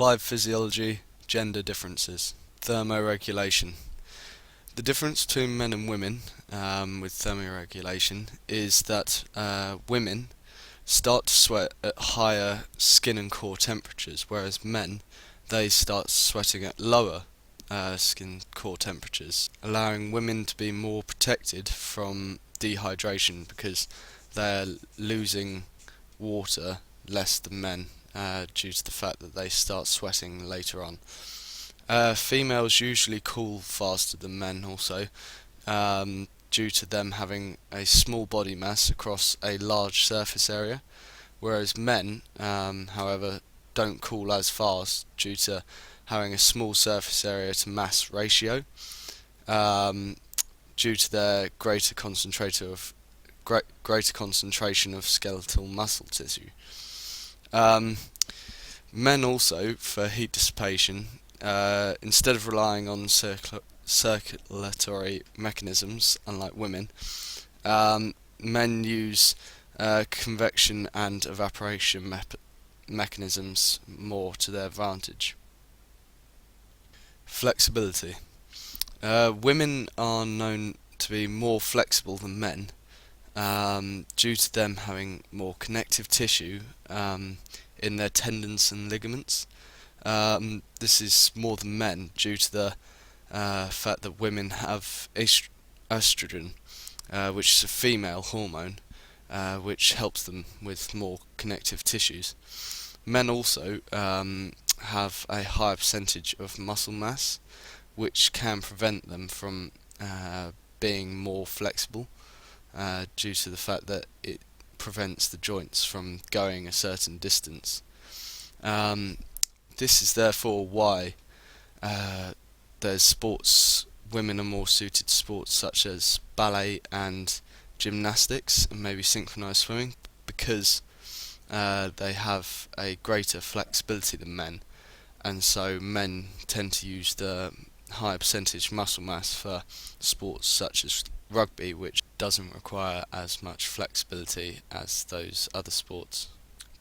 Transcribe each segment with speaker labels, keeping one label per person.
Speaker 1: Applied physiology, gender differences. Thermoregulation. The difference between men and women with thermoregulation is that women start to sweat at higher skin and core temperatures, whereas men, they start sweating at lower skin core temperatures, allowing women to be more protected from dehydration because they're losing water less than men due to the fact that they start sweating later on. Females usually cool faster than men also, due to them having a small body mass across a large surface area, whereas men, however, don't cool as fast due to having a small surface area to mass ratio, due to their greater concentration of skeletal muscle tissue. Men also, for heat dissipation, instead of relying on circulatory mechanisms, unlike women, men use convection and evaporation mechanisms more to their advantage. Flexibility. Women are known to be more flexible than men, due to them having more connective tissue in their tendons and ligaments. This is more than men due to the fact that women have estrogen, which is a female hormone, which helps them with more connective tissues. Men also have a higher percentage of muscle mass, which can prevent them from being more flexible, due to the fact that it prevents the joints from going a certain distance. This is therefore why there's sports, women are more suited to sports such as ballet and gymnastics and maybe synchronized swimming, because they have a greater flexibility than men, and so men tend to use the higher percentage muscle mass for sports such as rugby, which doesn't require as much flexibility as those other sports.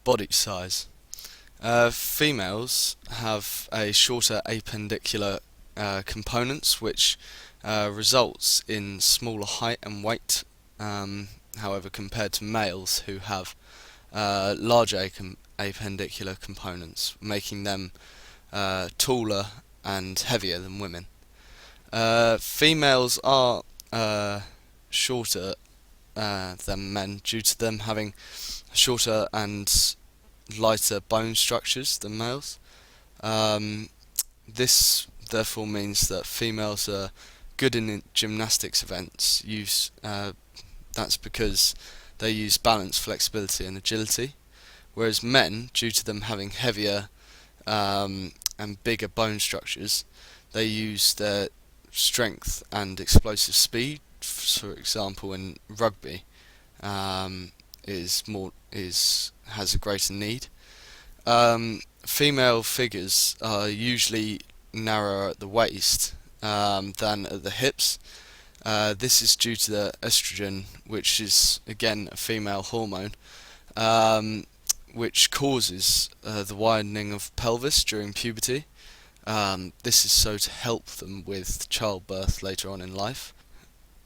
Speaker 1: Body size. Females have a shorter appendicular components, which results in smaller height and weight, however, compared to males who have larger appendicular components, making them taller and heavier than women. Females are shorter than men due to them having shorter and lighter bone structures than males. This therefore means that females are good in gymnastics events. That's because they use balance, flexibility and agility, whereas men, due to them having heavier and bigger bone structures, they use their strength and explosive speed. For example, in rugby, has a greater need. Female figures are usually narrower at the waist than at the hips. This is due to the estrogen, which is again a female hormone, which causes the widening of pelvis during puberty. This is so to help them with childbirth later on in life.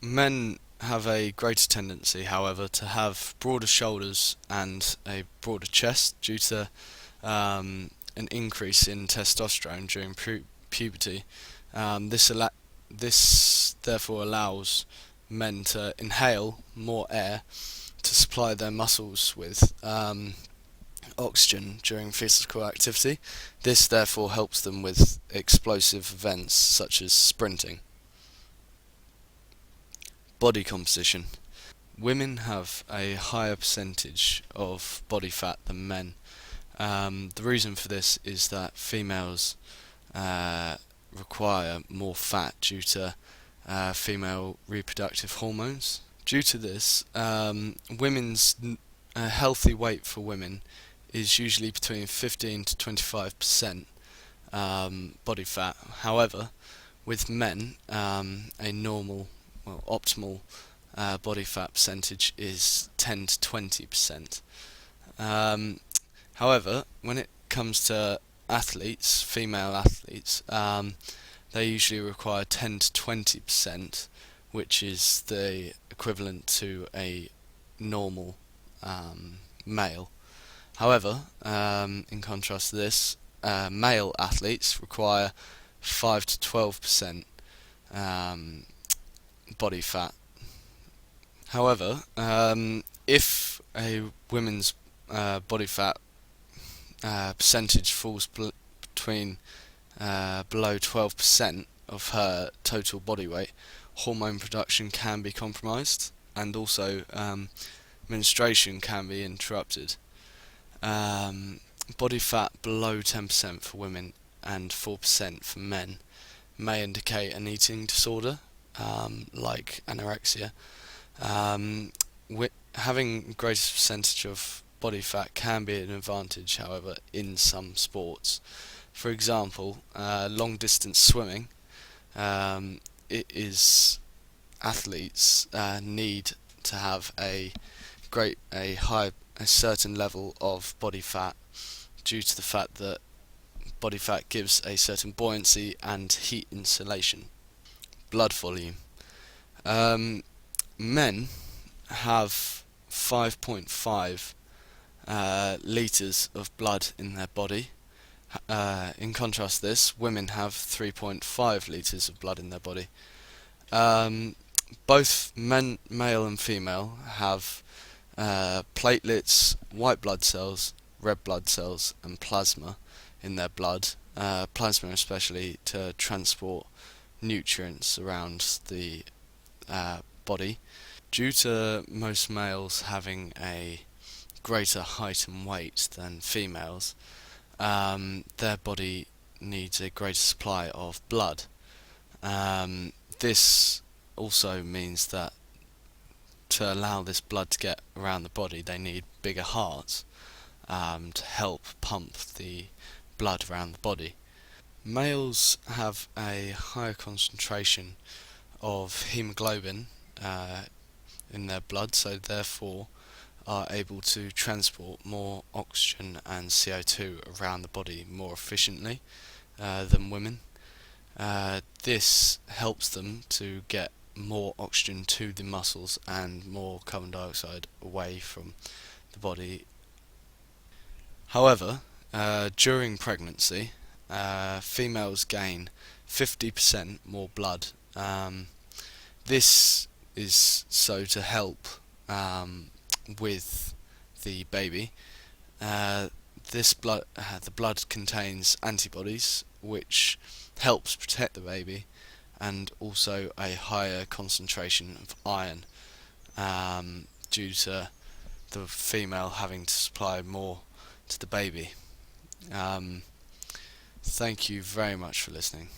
Speaker 1: Men have a greater tendency, however, to have broader shoulders and a broader chest due to an increase in testosterone during puberty. This therefore allows men to inhale more air to supply their muscles with oxygen during physical activity. This therefore helps them with explosive events such as sprinting. Body composition. Women have a higher percentage of body fat than men. The reason for this is that females require more fat due to female reproductive hormones. Due to this, women's healthy weight for women is usually between 15 to 25% body fat. However, with men, a normal, optimal body fat percentage is 10 to 20%. However, when it comes to athletes, female athletes, they usually require 10 to 20%, which is the equivalent to a normal male. However, in contrast to this, male athletes require 5 to 12% um, body fat. However, if a woman's body fat percentage falls between below 12% of her total body weight, hormone production can be compromised, and also menstruation can be interrupted. Um, Body fat below 10% for women and 4% for men may indicate an eating disorder, like anorexia. Having a greater percentage of body fat can be an advantage, however, in some sports. For example, long distance swimming, it is athletes need to have a certain level of body fat due to the fact that body fat gives a certain buoyancy and heat insulation. Blood volume. Um, Men have 5.5 litres of blood in their body. In contrast to this, women have 3.5 litres of blood in their body. Um, Both male and female, have platelets, white blood cells, red blood cells, and plasma in their blood. Plasma especially to transport nutrients around the body. Due to most males having a greater height and weight than females, their body needs a greater supply of blood. This also means that to allow this blood to get around the body, they need bigger hearts to help pump the blood around the body. Males have a higher concentration of hemoglobin in their blood, so therefore are able to transport more oxygen and CO2 around the body more efficiently than women. This helps them to get more oxygen to the muscles and more carbon dioxide away from the body. However, during pregnancy, females gain 50% more blood. This is so to help with the baby. Uh, the blood contains antibodies, which helps protect the baby, and also a higher concentration of iron, due to the female having to supply more to the baby. Thank you very much for listening.